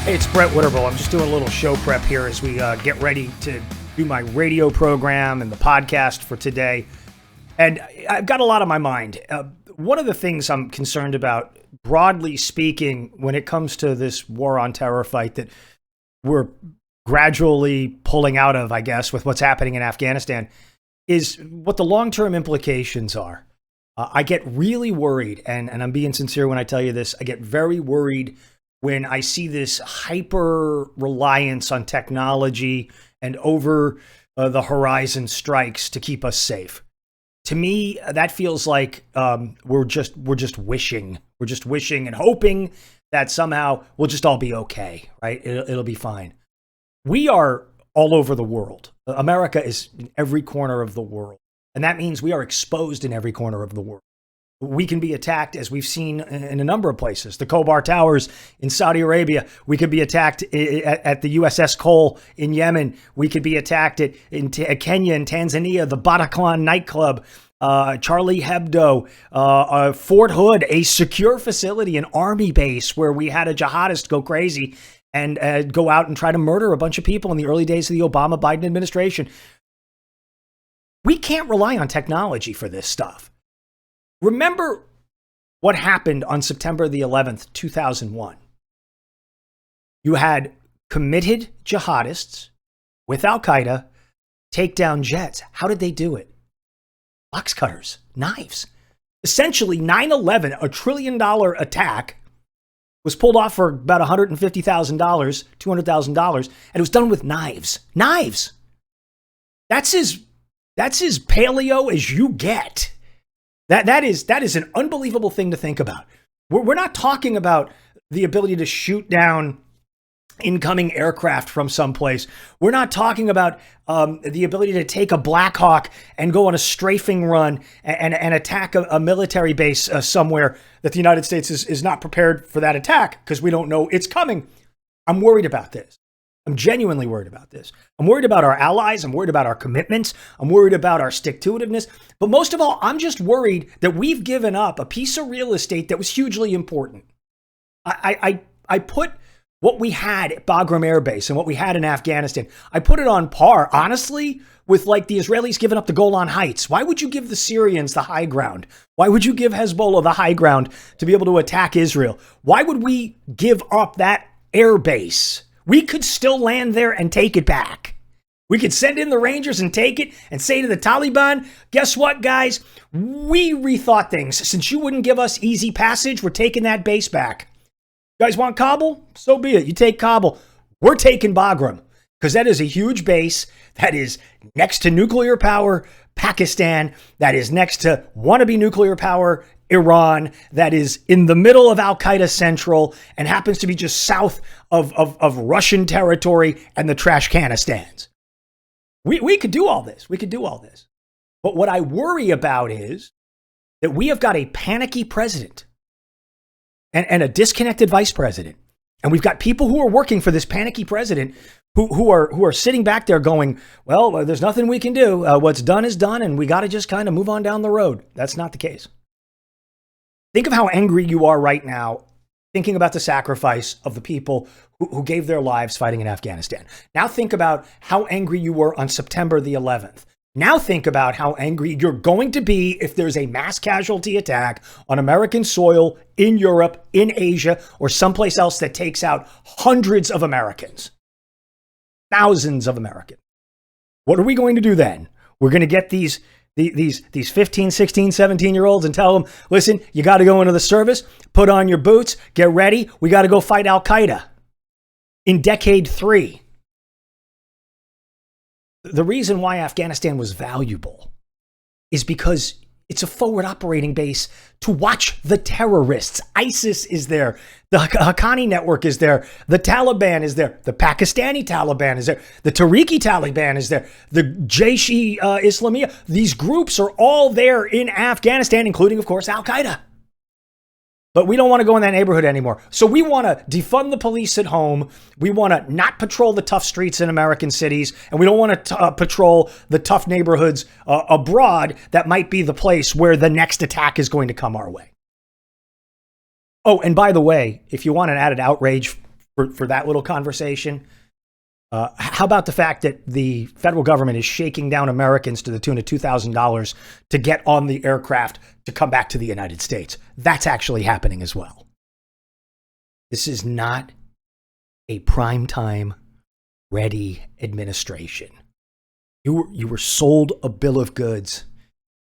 Hey, it's Brett Witterbull. I'm just doing a little show prep here as we get ready to do my radio program and the podcast for today. And I've got a lot on my mind. One of the things I'm concerned about, broadly speaking, when it comes to this war on terror fight that we're gradually pulling out of, I guess, with what's happening in Afghanistan, is what the long-term implications are. I get really worried, and I'm being sincere when I tell you this, I get very worried when I see this hyper reliance on technology and over the horizon strikes to keep us safe. To me, that feels like we're just wishing and hoping that somehow we'll just all be okay, right? It'll be fine. We are all over the world. America is in every corner of the world, and that means we are exposed in every corner of the world. We can be attacked, as we've seen in a number of places. The Khobar Towers in Saudi Arabia. We could be attacked at the USS Cole in Yemen. We could be attacked in Kenya and Tanzania, the Bataclan nightclub, Charlie Hebdo, Fort Hood, a secure facility, an army base where we had a jihadist go crazy and go out and try to murder a bunch of people in the early days of the Obama-Biden administration. We can't rely on technology for this stuff. Remember what happened on September the 11th, 2001. You had committed jihadists with Al-Qaeda take down jets. How did they do it? Box cutters, knives. Essentially, 9/11, a $1 trillion attack, was pulled off for about $150,000, $200,000, and it was done with knives. Knives! That's as paleo as you get. That is an unbelievable thing to think about. We're not talking about the ability to shoot down incoming aircraft from someplace. We're not talking about the ability to take a Black Hawk and go on a strafing run and attack a military base somewhere that the United States is not prepared for that attack because we don't know it's coming. I'm worried about this. I'm genuinely worried about this. I'm worried about our allies. I'm worried about our commitments. I'm worried about our stick-to-itiveness. But most of all, I'm just worried that we've given up a piece of real estate that was hugely important. I put what we had at Bagram Air Base and what we had in Afghanistan, I put it on par, honestly, with like the Israelis giving up the Golan Heights. Why would you give the Syrians the high ground? Why would you give Hezbollah the high ground to be able to attack Israel? Why would we give up that air base? We could still land there and take it back. We could send in the Rangers and take it and say to the Taliban, guess what, guys? We rethought things. Since you wouldn't give us easy passage, we're taking that base back. You guys want Kabul? So be it. You take Kabul. We're taking Bagram because that is a huge base that is next to nuclear power Pakistan, that is next to wannabe nuclear power Iran, that is in the middle of Al-Qaeda Central and happens to be just south of Russian territory and the Trashcanistans. We could do all this. We could do all this. But what I worry about is that we have got a panicky president and a disconnected vice president. And we've got people who are working for this panicky president who are sitting back there going, well, there's nothing we can do. What's done is done, and we got to just kind of move on down the road. That's not the case. Think of how angry you are right now thinking about the sacrifice of the people who gave their lives fighting in Afghanistan. Now think about how angry you were on September the 11th. Now think about how angry you're going to be if there's a mass casualty attack on American soil in Europe, in Asia, or someplace else that takes out hundreds of Americans. Thousands of Americans. What are we going to do then? We're going to get these 15, 16, 17-year-olds and tell them, listen, you got to go into the service, put on your boots, get ready. We got to go fight Al-Qaeda in decade 3. The reason why Afghanistan was valuable is because it's a forward operating base to watch the terrorists. ISIS is there. The Haqqani network is there. The Taliban is there. The Pakistani Taliban is there. The Tariqi Taliban is there. The Jaish-e-Islamiyah. These groups are all there in Afghanistan, including, of course, Al-Qaeda. But we don't want to go in that neighborhood anymore. So we want to defund the police at home. We want to not patrol the tough streets in American cities. And we don't want to patrol the tough neighborhoods abroad that might be the place where the next attack is going to come our way. Oh, and by the way, if you want an added outrage for that little conversation. How about the fact that the federal government is shaking down Americans to the tune of $2,000 to get on the aircraft to come back to the United States? That's actually happening as well. This is not a primetime ready administration. You were sold a bill of goods.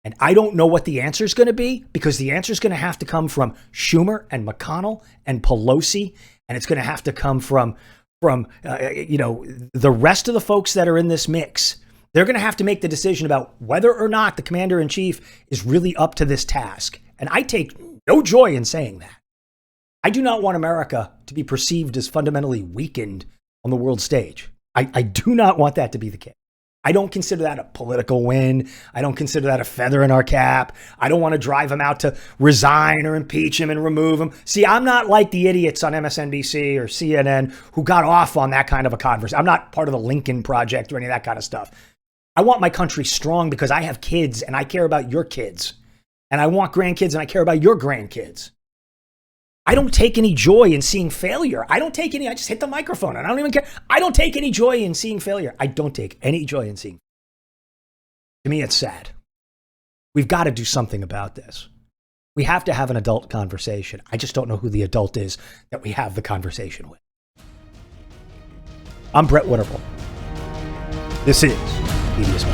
And I don't know what the answer is going to be, because the answer is going to have to come from Schumer and McConnell and Pelosi. And it's going to have to come from the rest of the folks that are in this mix. They're going to have to make the decision about whether or not the commander in chief is really up to this task. And I take no joy in saying that. I do not want America to be perceived as fundamentally weakened on the world stage. I do not want that to be the case. I don't consider that a political win. I don't consider that a feather in our cap. I don't want to drive him out to resign or impeach him and remove him. See, I'm not like the idiots on MSNBC or CNN who got off on that kind of a conversation. I'm not part of the Lincoln Project or any of that kind of stuff. I want my country strong because I have kids and I care about your kids. And I want grandkids and I care about your grandkids. I don't take any joy in seeing failure. I just hit the microphone and I don't even care. I don't take any joy in seeing failure. I don't take any joy in seeing. To me, it's sad. We've got to do something about this. We have to have an adult conversation. I just don't know who the adult is that we have the conversation with. I'm Brett Winterble. This is Devious.